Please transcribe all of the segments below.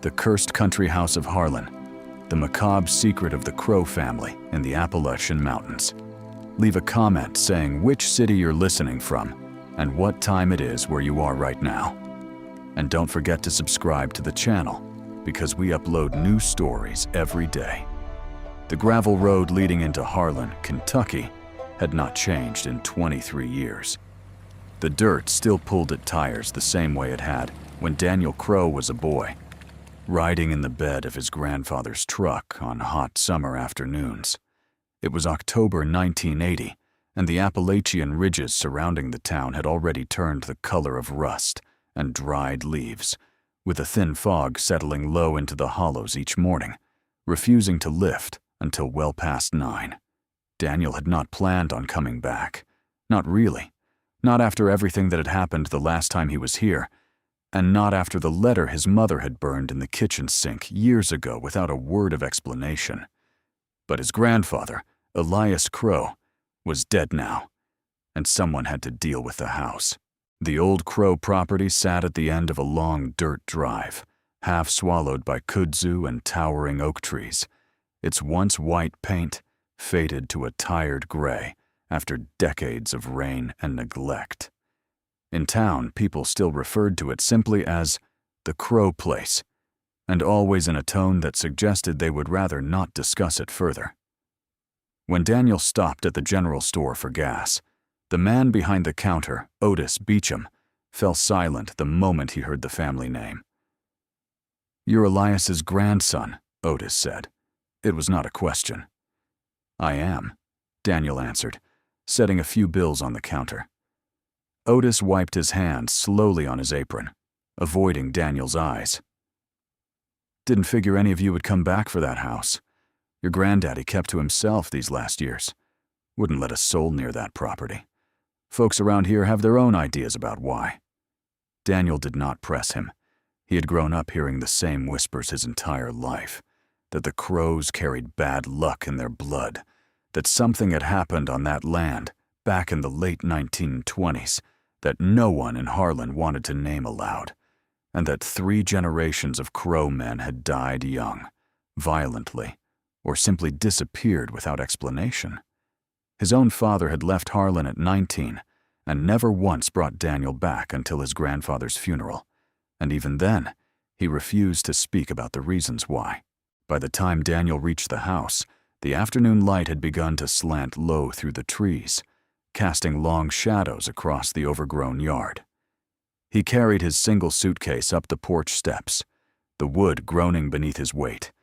the cursed country house of Harlan, the macabre secret of the Crowe family in the Appalachian Mountains. Leave a comment saying which city you're listening from and what time it is where you are right now. And don't forget to subscribe to the channel because we upload new stories every day. The gravel road leading into Harlan, Kentucky, had not changed in 23 years. The dirt still pulled at tires the same way it had when Daniel Crowe was a boy, riding in the bed of his grandfather's truck on hot summer afternoons. It was October 1980, and the Appalachian ridges surrounding the town had already turned the color of rust and dried leaves, with a thin fog settling low into the hollows each morning, refusing to lift until well past 9. Daniel had not planned on coming back. Not really. Not after everything that had happened the last time he was here, and not after the letter his mother had burned in the kitchen sink years ago without a word of explanation. But his grandfather, Elias Crowe, was dead now, and someone had to deal with the house. The old Crowe property sat at the end of a long dirt drive, half swallowed by kudzu and towering oak trees. Its once white paint faded to a tired gray after decades of rain and neglect. In town, people still referred to it simply as the Crowe place, and always in a tone that suggested they would rather not discuss it further. When Daniel stopped at the general store for gas, the man behind the counter, Otis Beecham, fell silent the moment he heard the family name. "You're Elias's grandson," Otis said. It was not a question. "I am," Daniel answered, setting a few bills on the counter. Otis wiped his hand slowly on his apron, avoiding Daniel's eyes. "Didn't figure any of you would come back for that house. Your granddaddy kept to himself these last years. Wouldn't let a soul near that property. Folks around here have their own ideas about why." Daniel did not press him. He had grown up hearing the same whispers his entire life, that the Crowes carried bad luck in their blood, that something had happened on that land back in the late 1920s that no one in Harlan wanted to name aloud, and that 3 generations of Crowe men had died young, violently, or simply disappeared without explanation. His own father had left Harlan at 19 and never once brought Daniel back until his grandfather's funeral, and even then, he refused to speak about the reasons why. By the time Daniel reached the house, the afternoon light had begun to slant low through the trees, casting long shadows across the overgrown yard. He carried his single suitcase up the porch steps, the wood groaning beneath his weight,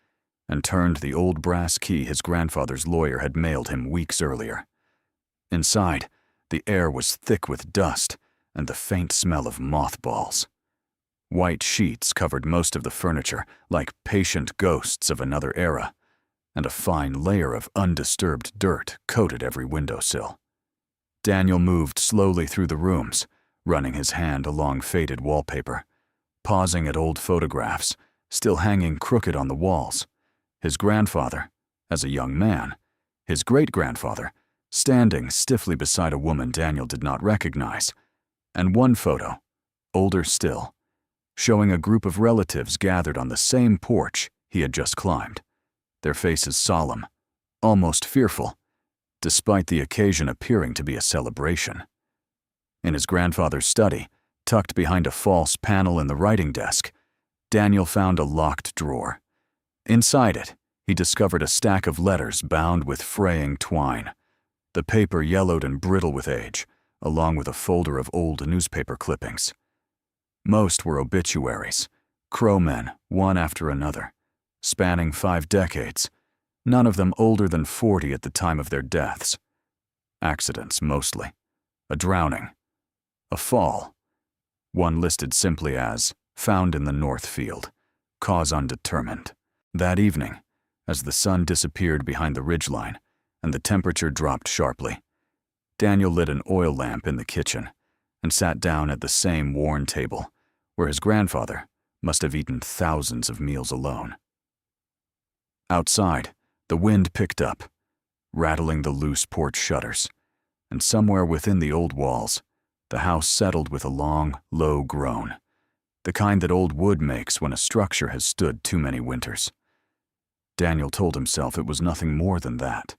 and turned the old brass key his grandfather's lawyer had mailed him weeks earlier. Inside, the air was thick with dust and the faint smell of mothballs. White sheets covered most of the furniture like patient ghosts of another era, and a fine layer of undisturbed dirt coated every windowsill. Daniel moved slowly through the rooms, running his hand along faded wallpaper, pausing at old photographs, still hanging crooked on the walls. His grandfather, as a young man, his great-grandfather, standing stiffly beside a woman Daniel did not recognize, and one photo, older still, showing a group of relatives gathered on the same porch he had just climbed, their faces solemn, almost fearful, despite the occasion appearing to be a celebration. In his grandfather's study, tucked behind a false panel in the writing desk, Daniel found a locked drawer. Inside it, he discovered a stack of letters bound with fraying twine, the paper yellowed and brittle with age, along with a folder of old newspaper clippings. Most were obituaries, Crowe men, one after another, spanning 5 decades, none of them older than 40 at the time of their deaths. Accidents, mostly. A drowning. A fall. One listed simply as, found in the North Field, cause undetermined. That evening, as the sun disappeared behind the ridgeline and the temperature dropped sharply, Daniel lit an oil lamp in the kitchen and sat down at the same worn table where his grandfather must have eaten thousands of meals alone. Outside, the wind picked up, rattling the loose porch shutters, and somewhere within the old walls, the house settled with a long, low groan, the kind that old wood makes when a structure has stood too many winters. Daniel told himself it was nothing more than that,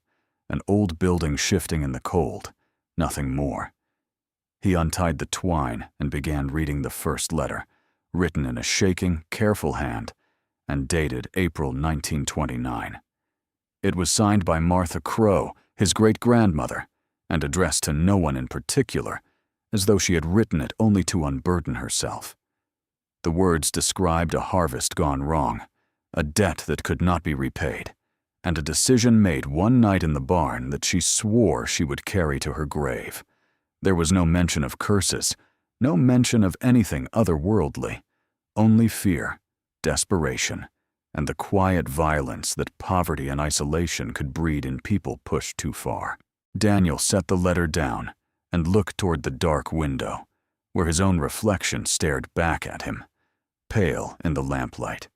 an old building shifting in the cold, nothing more. He untied the twine and began reading the first letter, written in a shaking, careful hand, and dated April 1929. It was signed by Martha Crowe, his great-grandmother, and addressed to no one in particular, as though she had written it only to unburden herself. The words described a harvest gone wrong, a debt that could not be repaid, and a decision made one night in the barn that she swore she would carry to her grave. There was no mention of curses, no mention of anything otherworldly, only fear, desperation, and the quiet violence that poverty and isolation could breed in people pushed too far. Daniel set the letter down and looked toward the dark window, where his own reflection stared back at him, pale in the lamplight.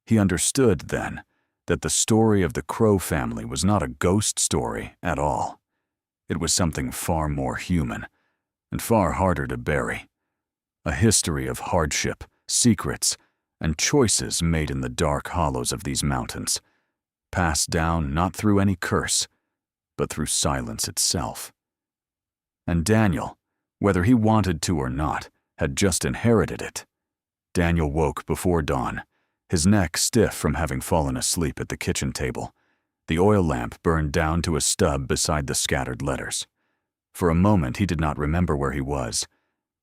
He understood, then, that the story of the Crowe family was not a ghost story at all. It was something far more human, and far harder to bury. A history of hardship, secrets, and choices made in the dark hollows of these mountains, passed down not through any curse, but through silence itself. And Daniel, whether he wanted to or not, had just inherited it. Daniel woke before dawn, his neck stiff from having fallen asleep at the kitchen table. The oil lamp burned down to a stub beside the scattered letters. For a moment he did not remember where he was,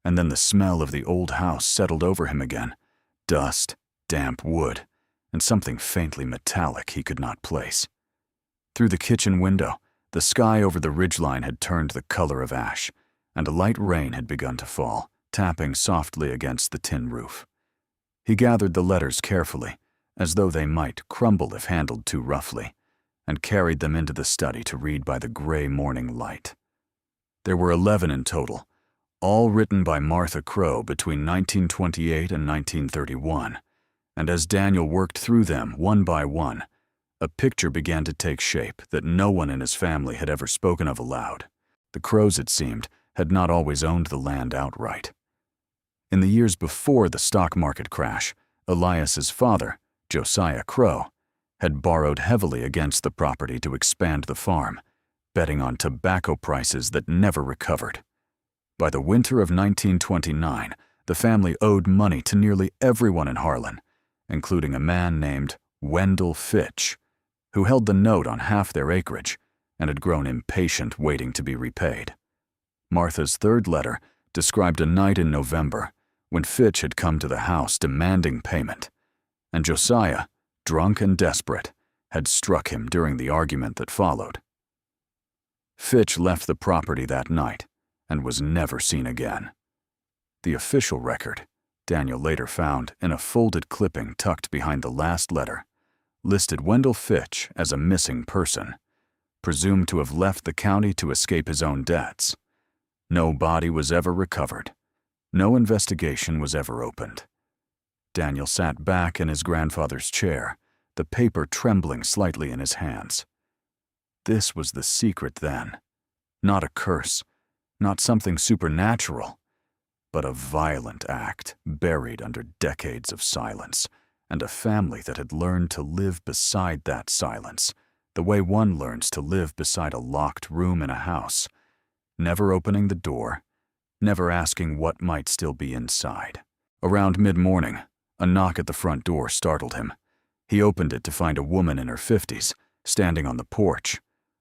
and then the smell of the old house settled over him again. Dust, damp wood, and something faintly metallic he could not place. Through the kitchen window, the sky over the ridgeline had turned the color of ash, and a light rain had begun to fall, tapping softly against the tin roof. He gathered the letters carefully, as though they might crumble if handled too roughly, and carried them into the study to read by the gray morning light. There were 11 in total, all written by Martha Crowe between 1928 and 1931, and as Daniel worked through them one by one, a picture began to take shape that no one in his family had ever spoken of aloud. The Crowes, it seemed, had not always owned the land outright. In the years before the stock market crash, Elias's father, Josiah Crowe, had borrowed heavily against the property to expand the farm, betting on tobacco prices that never recovered. By the winter of 1929, the family owed money to nearly everyone in Harlan, including a man named Wendell Fitch, who held the note on half their acreage and had grown impatient waiting to be repaid. Martha's third letter described a night in November when Fitch had come to the house demanding payment, and Josiah, drunk and desperate, had struck him during the argument that followed. Fitch left the property that night and was never seen again. The official record, Daniel later found in a folded clipping tucked behind the last letter, listed Wendell Fitch as a missing person, presumed to have left the county to escape his own debts. No body was ever recovered. No investigation was ever opened. Daniel sat back in his grandfather's chair, the paper trembling slightly in his hands. This was the secret then. Not a curse, not something supernatural, but a violent act buried under decades of silence, and a family that had learned to live beside that silence, the way one learns to live beside a locked room in a house, never opening the door, never asking what might still be inside. Around mid-morning, a knock at the front door startled him. He opened it to find a woman in her 50s, standing on the porch,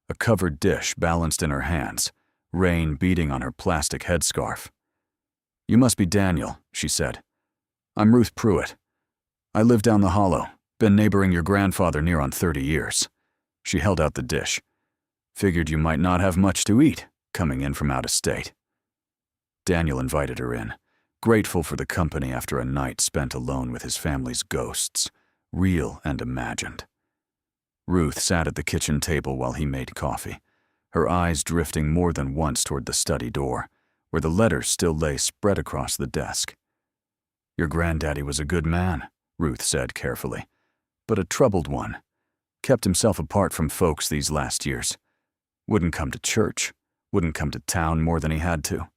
a covered dish balanced in her hands, rain beating on her plastic headscarf. "You must be Daniel," she said. "I'm Ruth Pruitt. I live down the hollow, been neighboring your grandfather near on 30 years. She held out the dish. "Figured you might not have much to eat, coming in from out of state." Daniel invited her in, grateful for the company after a night spent alone with his family's ghosts, real and imagined. Ruth sat at the kitchen table while he made coffee, her eyes drifting more than once toward the study door, where the letters still lay spread across the desk. "Your granddaddy was a good man," Ruth said carefully, "but a troubled one. Kept himself apart from folks these last years. Wouldn't come to church, wouldn't come to town more than he had to."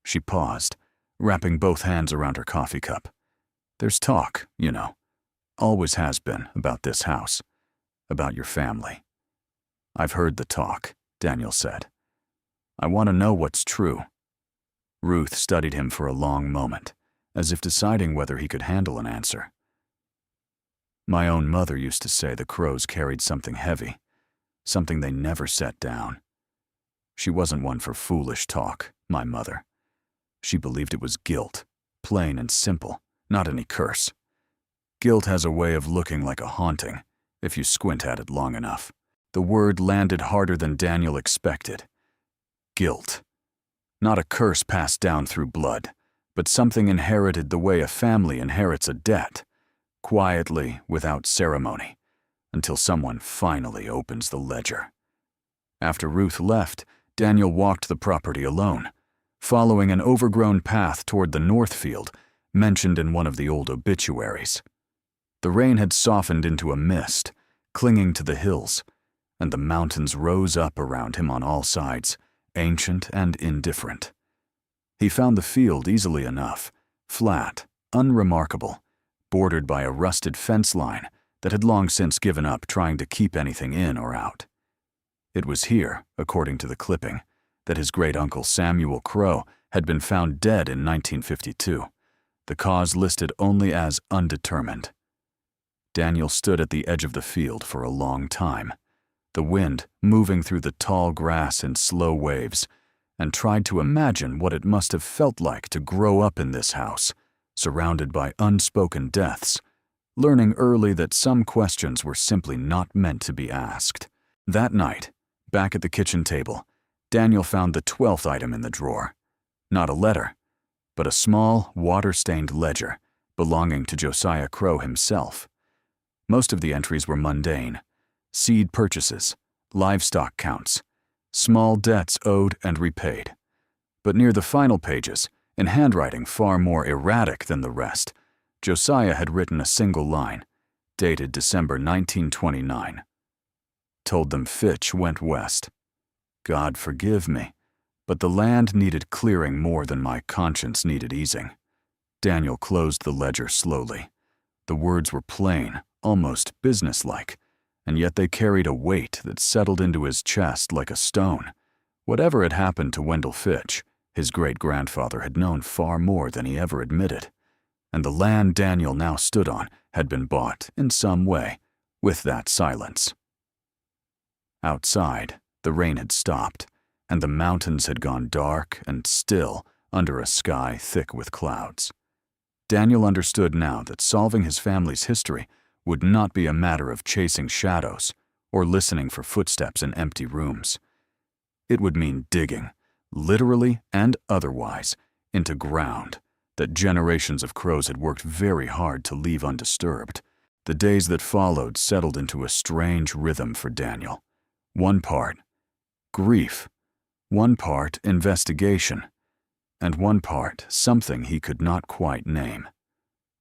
She paused, wrapping both hands around her coffee cup. "There's talk, you know. Always has been, about this house. About your family." "I've heard the talk," Daniel said. "I want to know what's true." Ruth studied him for a long moment, as if deciding whether he could handle an answer. "My own mother used to say the Crows carried something heavy, something they never set down. She wasn't one for foolish talk, my mother. She believed it was guilt, plain and simple, not any curse. Guilt has a way of looking like a haunting, if you squint at it long enough." The word landed harder than Daniel expected. Guilt. Not a curse passed down through blood, but something inherited the way a family inherits a debt, quietly, without ceremony, until someone finally opens the ledger. After Ruth left, Daniel walked the property alone, following an overgrown path toward the north field mentioned in one of the old obituaries. The rain had softened into a mist, clinging to the hills, and the mountains rose up around him on all sides, ancient and indifferent. He found the field easily enough, flat, unremarkable, bordered by a rusted fence line that had long since given up trying to keep anything in or out. It was here, according to the clipping, that his great-uncle Samuel Crowe had been found dead in 1952, the cause listed only as undetermined. Daniel stood at the edge of the field for a long time, the wind moving through the tall grass in slow waves, and tried to imagine what it must have felt like to grow up in this house, surrounded by unspoken deaths, learning early that some questions were simply not meant to be asked. That night, back at the kitchen table, Daniel found the 12th item in the drawer. Not a letter, but a small, water-stained ledger belonging to Josiah Crowe himself. Most of the entries were mundane: seed purchases, livestock counts, small debts owed and repaid. But near the final pages, in handwriting far more erratic than the rest, Josiah had written a single line, dated December 1929. Told them Fitch went west. God forgive me, but the land needed clearing more than my conscience needed easing. Daniel closed the ledger slowly. The words were plain, almost businesslike, and yet they carried a weight that settled into his chest like a stone. Whatever had happened to Wendell Fitch, his great-grandfather had known far more than he ever admitted, and the land Daniel now stood on had been bought, in some way, with that silence. Outside, the rain had stopped, and the mountains had gone dark and still under a sky thick with clouds. Daniel understood now that solving his family's history would not be a matter of chasing shadows or listening for footsteps in empty rooms. It would mean digging, literally and otherwise, into ground that generations of Crows had worked very hard to leave undisturbed. The days that followed settled into a strange rhythm for Daniel. One part grief, one part investigation, and one part something he could not quite name.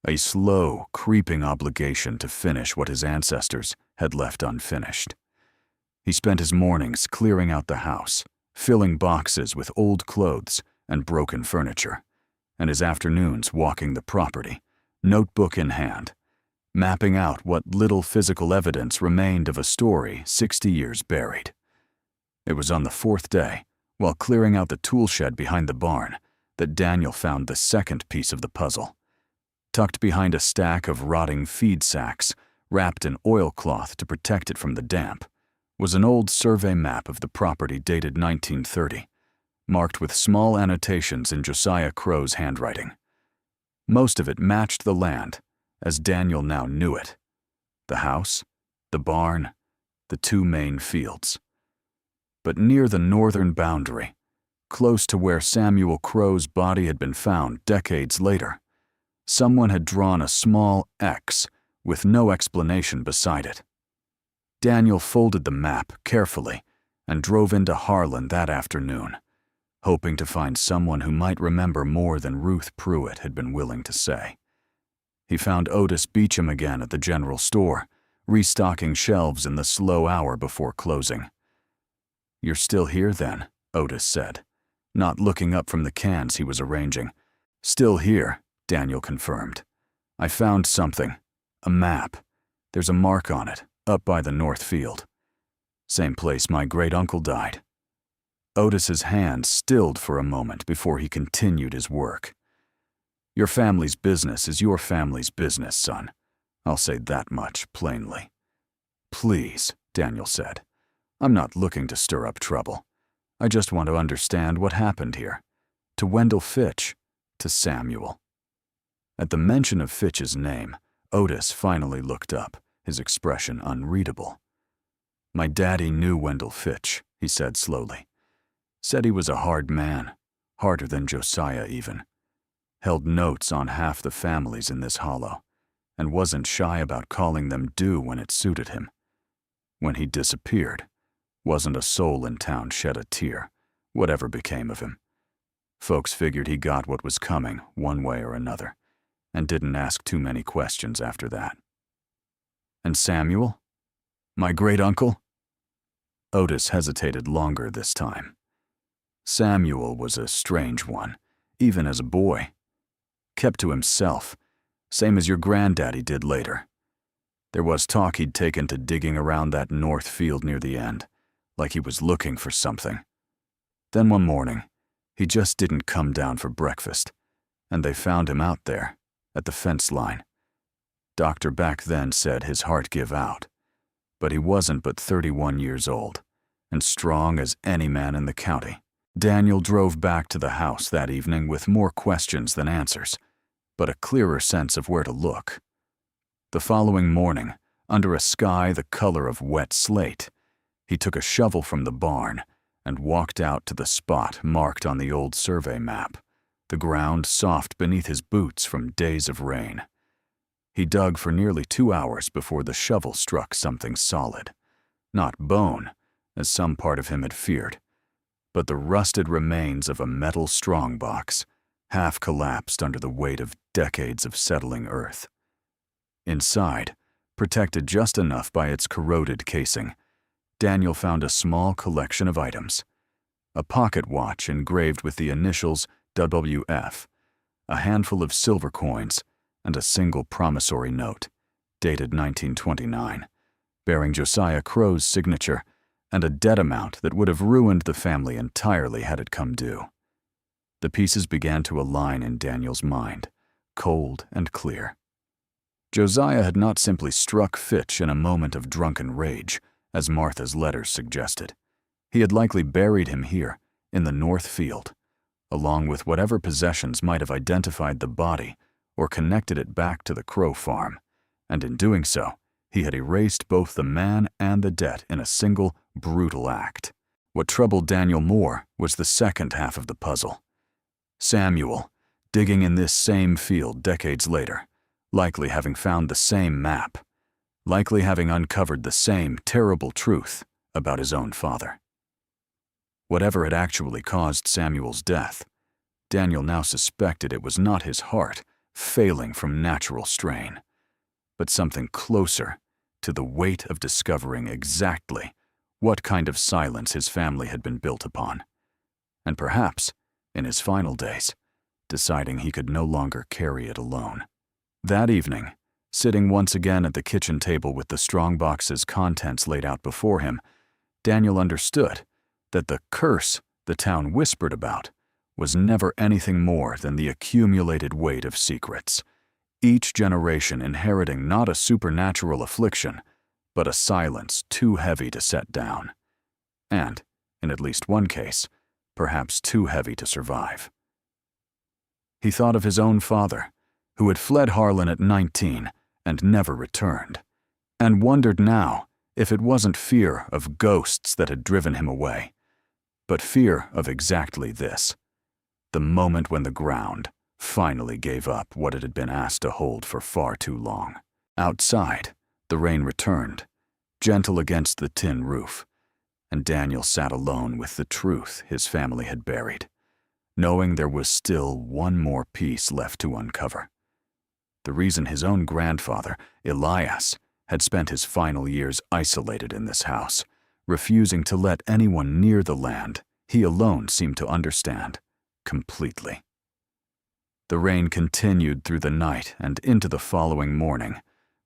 A slow, creeping obligation to finish what his ancestors had left unfinished. He spent his mornings clearing out the house, filling boxes with old clothes and broken furniture, and his afternoons walking the property, notebook in hand, mapping out what little physical evidence remained of a story 60 years buried. It was on the 4th day, while clearing out the tool shed behind the barn, that Daniel found the second piece of the puzzle. Tucked behind a stack of rotting feed sacks, wrapped in oilcloth to protect it from the damp, was an old survey map of the property dated 1930, marked with small annotations in Josiah Crowe's handwriting. Most of it matched the land, as Daniel now knew it: the house, the barn, the 2 main fields. But near the northern boundary, close to where Samuel Crowe's body had been found decades later, someone had drawn a small X with no explanation beside it. Daniel folded the map carefully and drove into Harlan that afternoon, hoping to find someone who might remember more than Ruth Pruitt had been willing to say. He found Otis Beecham again at the general store, restocking shelves in the slow hour before closing. "You're still here, then," Otis said, not looking up from the cans he was arranging. Still here, Daniel confirmed. I found something. A map. There's a mark on it, up by the north field. Same place my great-uncle died. Otis's hand stilled for a moment before he continued his work. Your family's business is your family's business, son. I'll say that much plainly. Please, Daniel said. I'm not looking to stir up trouble. I just want to understand what happened here. To Wendell Fitch, to Samuel. At the mention of Fitch's name, Otis finally looked up, his expression unreadable. My daddy knew Wendell Fitch, he said slowly. Said he was a hard man, harder than Josiah even. Held notes on half the families in this hollow, and wasn't shy about calling them due when it suited him. When he disappeared, wasn't a soul in town shed a tear, whatever became of him. Folks figured he got what was coming, one way or another, and didn't ask too many questions after that. And Samuel? My great-uncle? Otis hesitated longer this time. Samuel was a strange one, even as a boy. Kept to himself, same as your granddaddy did later. There was talk he'd taken to digging around that north field near the end, like he was looking for something. Then one morning, he just didn't come down for breakfast, and they found him out there, at the fence line. Doctor back then said his heart give out, but he wasn't but 31 years old, and strong as any man in the county. Daniel drove back to the house that evening with more questions than answers, but a clearer sense of where to look. The following morning, under a sky the color of wet slate, he took a shovel from the barn and walked out to the spot marked on the old survey map, the ground soft beneath his boots from days of rain. He dug for nearly 2 hours before the shovel struck something solid. Not bone, as some part of him had feared, but the rusted remains of a metal strongbox, half collapsed under the weight of decades of settling earth. Inside, protected just enough by its corroded casing, Daniel found a small collection of items. A pocket watch engraved with the initials WF, a handful of silver coins, and a single promissory note, dated 1929, bearing Josiah Crowe's signature and a debt amount that would have ruined the family entirely had it come due. The pieces began to align in Daniel's mind, cold and clear. Josiah had not simply struck Fitch in a moment of drunken rage, as Martha's letters suggested. He had likely buried him here, in the north field, along with whatever possessions might have identified the body or connected it back to the Crowe farm, and in doing so, he had erased both the man and the debt in a single, brutal act. What troubled Daniel more was the second half of the puzzle. Samuel, digging in this same field decades later, likely having found the same map, likely having uncovered the same terrible truth about his own father. Whatever had actually caused Samuel's death, Daniel now suspected it was not his heart failing from natural strain, but something closer to the weight of discovering exactly what kind of silence his family had been built upon, and perhaps, in his final days, deciding he could no longer carry it alone. That evening, sitting once again at the kitchen table with the strongbox's contents laid out before him, Daniel understood that the curse the town whispered about was never anything more than the accumulated weight of secrets, each generation inheriting not a supernatural affliction, but a silence too heavy to set down, and, in at least one case, perhaps too heavy to survive. He thought of his own father, who had fled Harlan at 19 and never returned, and wondered now if it wasn't fear of ghosts that had driven him away, but fear of exactly this, the moment when the ground finally gave up what it had been asked to hold for far too long. Outside, the rain returned, gentle against the tin roof, and Daniel sat alone with the truth his family had buried, knowing there was still one more piece left to uncover. The reason his own grandfather, Elias, had spent his final years isolated in this house, refusing to let anyone near the land he alone seemed to understand completely. The rain continued through the night and into the following morning,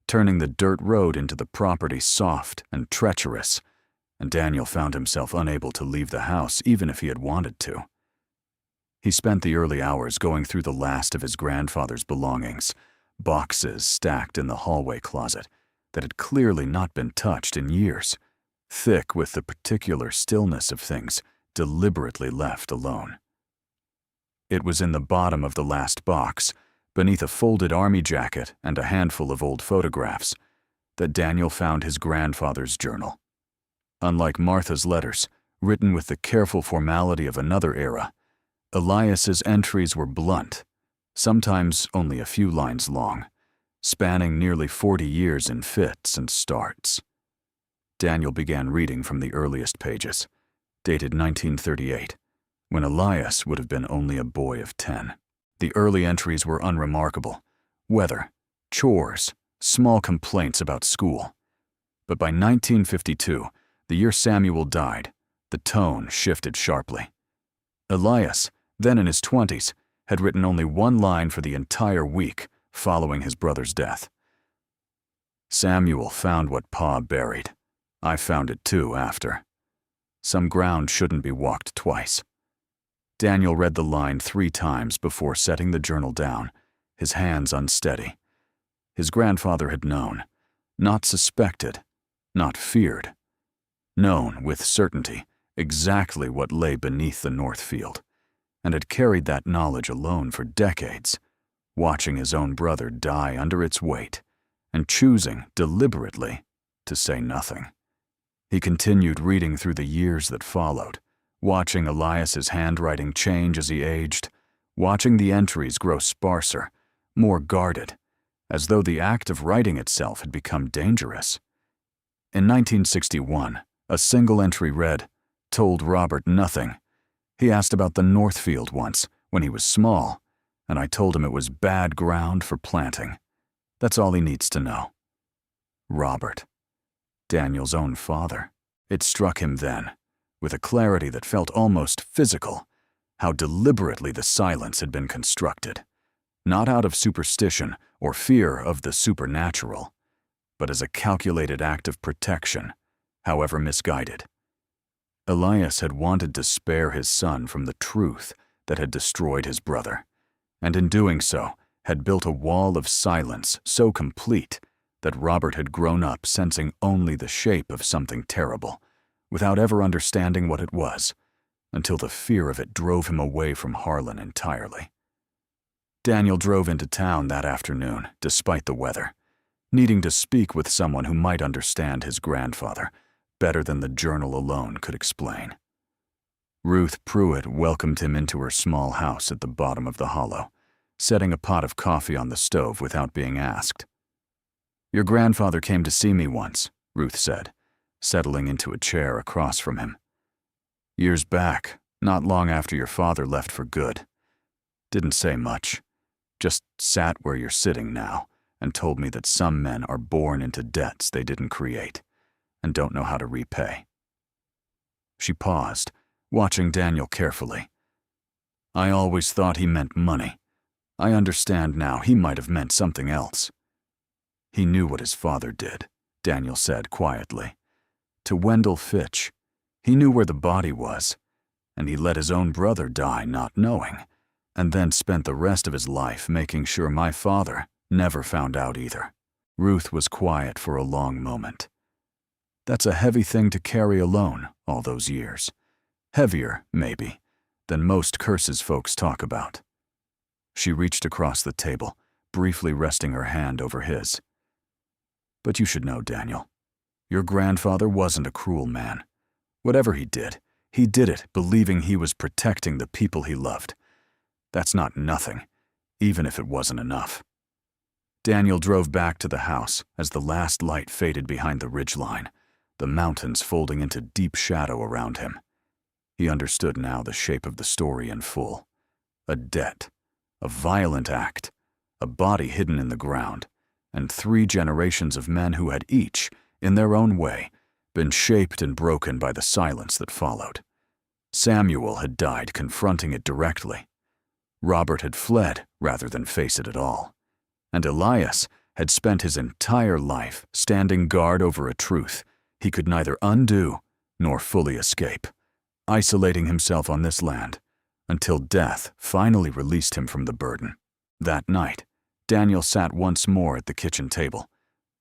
turning the dirt road into the property soft and treacherous, and Daniel found himself unable to leave the house even if he had wanted to. He spent the early hours going through the last of his grandfather's belongings, boxes stacked in the hallway closet that had clearly not been touched in years, thick with the particular stillness of things deliberately left alone. It was in the bottom of the last box, beneath a folded army jacket and a handful of old photographs, that Daniel found his grandfather's journal. Unlike Martha's letters, written with the careful formality of another era, Elias's entries were blunt, sometimes only a few lines long, spanning nearly 40 years in fits and starts. Daniel began reading from the earliest pages, dated 1938, when Elias would have been only a boy of 10. The early entries were unremarkable: weather, chores, small complaints about school. But by 1952, the year Samuel died, the tone shifted sharply. Elias, then in his 20s, had written only one line for the entire week following his brother's death. Samuel found what Pa buried. I found it too after. Some ground shouldn't be walked twice. Daniel read the line 3 times before setting the journal down, his hands unsteady. His grandfather had known, not suspected, not feared. Known with certainty exactly what lay beneath the North Field, and had carried that knowledge alone for decades, watching his own brother die under its weight, and choosing deliberately to say nothing. He continued reading through the years that followed, watching Elias's handwriting change as he aged, watching the entries grow sparser, more guarded, as though the act of writing itself had become dangerous. In 1961, a single entry read, "Told Robert nothing. He asked about the Northfield once, when he was small, and I told him it was bad ground for planting. That's all he needs to know." Robert. Daniel's own father. It struck him then, with a clarity that felt almost physical, how deliberately the silence had been constructed, not out of superstition or fear of the supernatural, but as a calculated act of protection, however misguided. Elias had wanted to spare his son from the truth that had destroyed his brother, and in doing so had built a wall of silence so complete that Robert had grown up sensing only the shape of something terrible, without ever understanding what it was, until the fear of it drove him away from Harlan entirely. Daniel drove into town that afternoon, despite the weather, needing to speak with someone who might understand his grandfather better than the journal alone could explain. Ruth Pruitt welcomed him into her small house at the bottom of the hollow, setting a pot of coffee on the stove without being asked. "Your grandfather came to see me once," Ruth said, settling into a chair across from him. "Years back, not long after your father left for good. Didn't say much, just sat where you're sitting now and told me that some men are born into debts they didn't create and don't know how to repay." She paused, watching Daniel carefully. "I always thought he meant money. I understand now he might have meant something else." "He knew what his father did," Daniel said quietly. "To Wendell Fitch. He knew where the body was, and he let his own brother die not knowing, and then spent the rest of his life making sure my father never found out either." Ruth was quiet for a long moment. "That's a heavy thing to carry alone all those years. Heavier, maybe, than most curses folks talk about." She reached across the table, briefly resting her hand over his. "But you should know, Daniel, your grandfather wasn't a cruel man. Whatever he did it believing he was protecting the people he loved. That's not nothing, even if it wasn't enough." Daniel drove back to the house as the last light faded behind the ridgeline, the mountains folding into deep shadow around him. He understood now the shape of the story in full. A debt, a violent act, a body hidden in the ground, and 3 generations of men who had each, in their own way, been shaped and broken by the silence that followed. Samuel had died confronting it directly. Robert had fled rather than face it at all. And Elias had spent his entire life standing guard over a truth he could neither undo nor fully escape, isolating himself on this land until death finally released him from the burden. That night, Daniel sat once more at the kitchen table.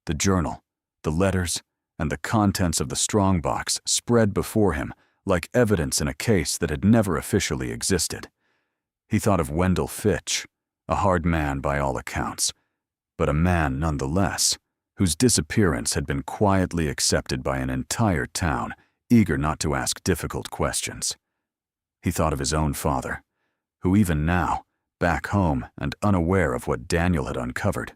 The journal, the letters, and the contents of the strongbox spread before him like evidence in a case that had never officially existed. He thought of Wendell Fitch, a hard man by all accounts, but a man nonetheless, whose disappearance had been quietly accepted by an entire town eager not to ask difficult questions. He thought of his own father, who even now, back home and unaware of what Daniel had uncovered,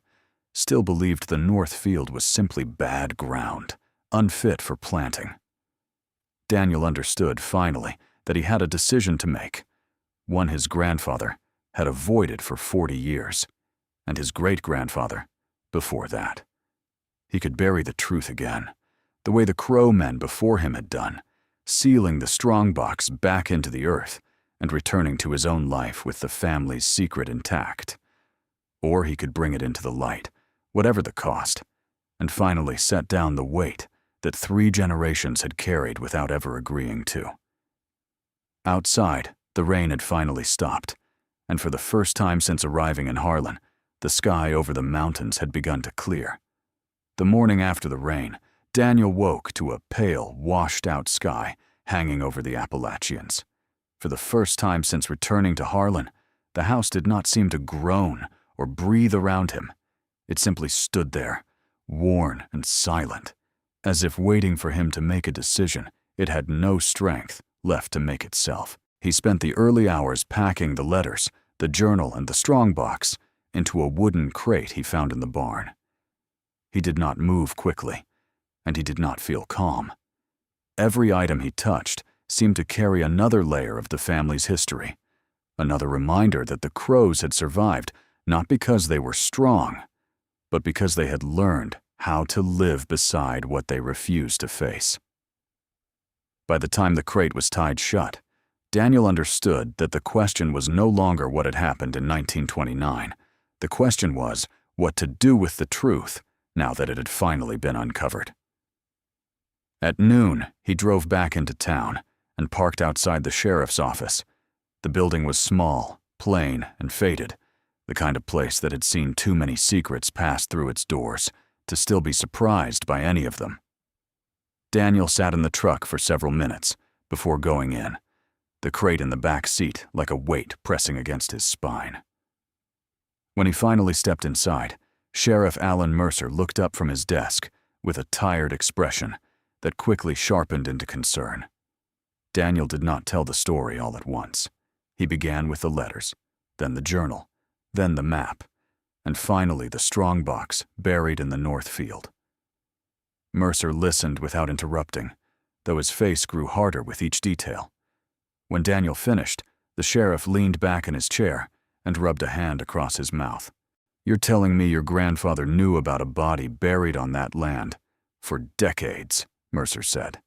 still believed the North Field was simply bad ground, unfit for planting. Daniel understood, finally, that he had a decision to make, one his grandfather had avoided for 40 years, and his great-grandfather before that. He could bury the truth again, the way the Crowe men before him had done, sealing the strongbox back into the earth and returning to his own life with the family's secret intact. Or he could bring it into the light, whatever the cost, and finally set down the weight that 3 generations had carried without ever agreeing to. Outside, the rain had finally stopped, and for the first time since arriving in Harlan, the sky over the mountains had begun to clear. The morning after the rain, Daniel woke to a pale, washed-out sky hanging over the Appalachians. For the first time since returning to Harlan, the house did not seem to groan or breathe around him. It simply stood there, worn and silent, as if waiting for him to make a decision it had no strength left to make itself. He spent the early hours packing the letters, the journal, and the strongbox into a wooden crate he found in the barn. He did not move quickly, and he did not feel calm. Every item he touched seemed to carry another layer of the family's history, another reminder that the Crowes had survived not because they were strong, but because they had learned how to live beside what they refused to face. By the time the crate was tied shut, Daniel understood that the question was no longer what had happened in 1929. The question was what to do with the truth now that it had finally been uncovered. At noon, he drove back into town and parked outside the sheriff's office. The building was small, plain, and faded, the kind of place that had seen too many secrets pass through its doors to still be surprised by any of them. Daniel sat in the truck for several minutes before going in, the crate in the back seat like a weight pressing against his spine. When he finally stepped inside, Sheriff Alan Mercer looked up from his desk with a tired expression that quickly sharpened into concern. Daniel did not tell the story all at once. He began with the letters, then the journal, then the map, and finally the strongbox buried in the North Field. Mercer listened without interrupting, though his face grew harder with each detail. When Daniel finished, the sheriff leaned back in his chair and rubbed a hand across his mouth. "You're telling me your grandfather knew about a body buried on that land for decades," Mercer said.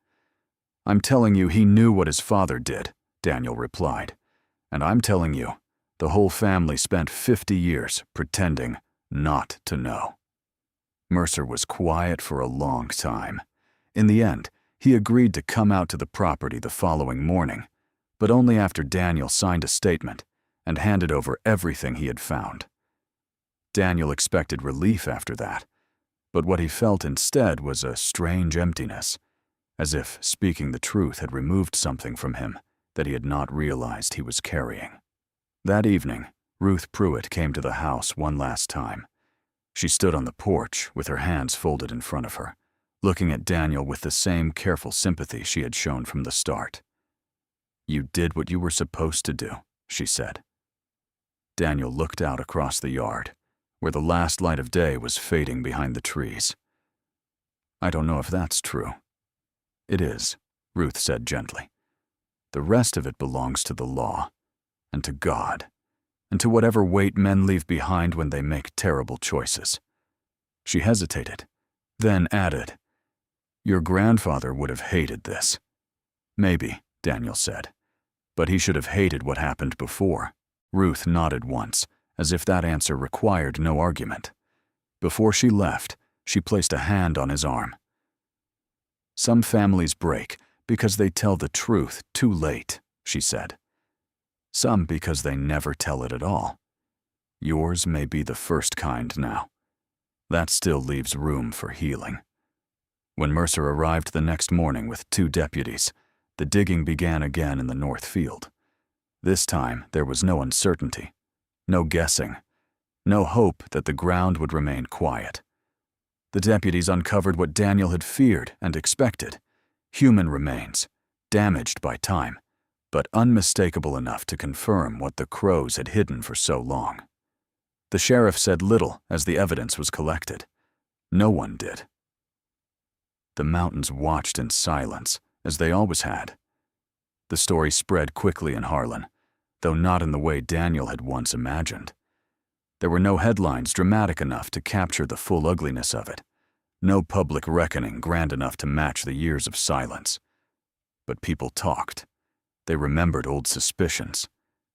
"I'm telling you he knew what his father did," Daniel replied. "And I'm telling you, the whole family spent 50 years pretending not to know." Mercer was quiet for a long time. In the end, he agreed to come out to the property the following morning, but only after Daniel signed a statement and handed over everything he had found. Daniel expected relief after that, but what he felt instead was a strange emptiness, as if speaking the truth had removed something from him that he had not realized he was carrying. That evening, Ruth Pruitt came to the house one last time. She stood on the porch with her hands folded in front of her, looking at Daniel with the same careful sympathy she had shown from the start. "You did what you were supposed to do," she said. Daniel looked out across the yard, where the last light of day was fading behind the trees. "I don't know if that's true." "It is," Ruth said gently. "The rest of it belongs to the law, and to God, and to whatever weight men leave behind when they make terrible choices." She hesitated, then added, "Your grandfather would have hated this." "Maybe," Daniel said, "but he should have hated what happened before." Ruth nodded once, as if that answer required no argument. Before she left, she placed a hand on his arm. "Some families break because they tell the truth too late," she said. "Some because they never tell it at all. Yours may be the first kind now. That still leaves room for healing." When Mercer arrived the next morning with 2 deputies, the digging began again in the north field. This time, there was no uncertainty, no guessing, no hope that the ground would remain quiet. The deputies uncovered what Daniel had feared and expected: human remains, damaged by time, but unmistakable enough to confirm what the Crowes had hidden for so long. The sheriff said little as the evidence was collected. No one did. The mountains watched in silence, as they always had. The story spread quickly in Harlan, though not in the way Daniel had once imagined. There were no headlines dramatic enough to capture the full ugliness of it, no public reckoning grand enough to match the years of silence. But people talked. They remembered old suspicions.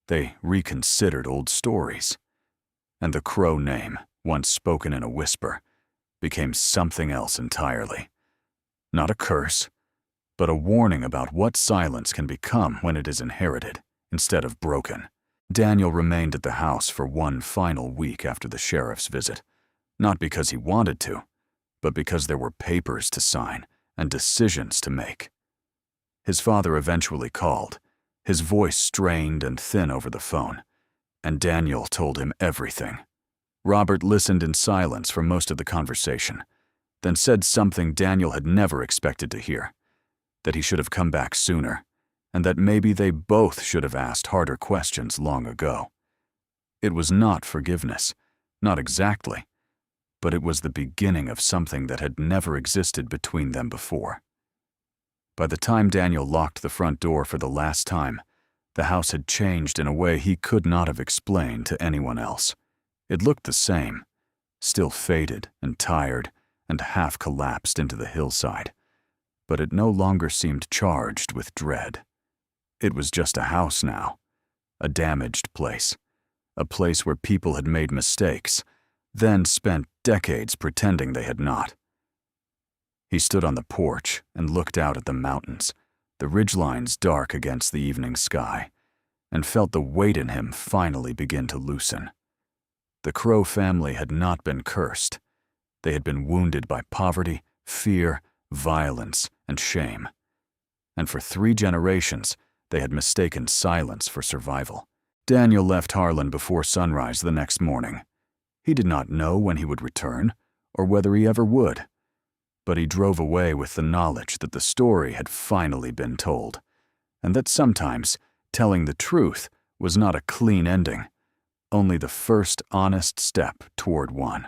They reconsidered old stories. And the Crowe name, once spoken in a whisper, became something else entirely. Not a curse, but a warning about what silence can become when it is inherited instead of broken. Daniel remained at the house for one final week after the sheriff's visit, not because he wanted to, but because there were papers to sign and decisions to make. His father eventually called, his voice strained and thin over the phone, and Daniel told him everything. Robert listened in silence for most of the conversation, then said something Daniel had never expected to hear: that he should have come back sooner, and that maybe they both should have asked harder questions long ago. It was not forgiveness, not exactly, but it was the beginning of something that had never existed between them before. By the time Daniel locked the front door for the last time, the house had changed in a way he could not have explained to anyone else. It looked the same, still faded and tired and half collapsed into the hillside, but it no longer seemed charged with dread. It was just a house now, a damaged place, a place where people had made mistakes, then spent decades pretending they had not. He stood on the porch and looked out at the mountains, the ridgelines dark against the evening sky, and felt the weight in him finally begin to loosen. The Crowe family had not been cursed. They had been wounded by poverty, fear, violence, and shame. And for 3 generations, they had mistaken silence for survival. Daniel left Harlan before sunrise the next morning. He did not know when he would return, or whether he ever would. But he drove away with the knowledge that the story had finally been told, and that sometimes telling the truth was not a clean ending, only the first honest step toward one.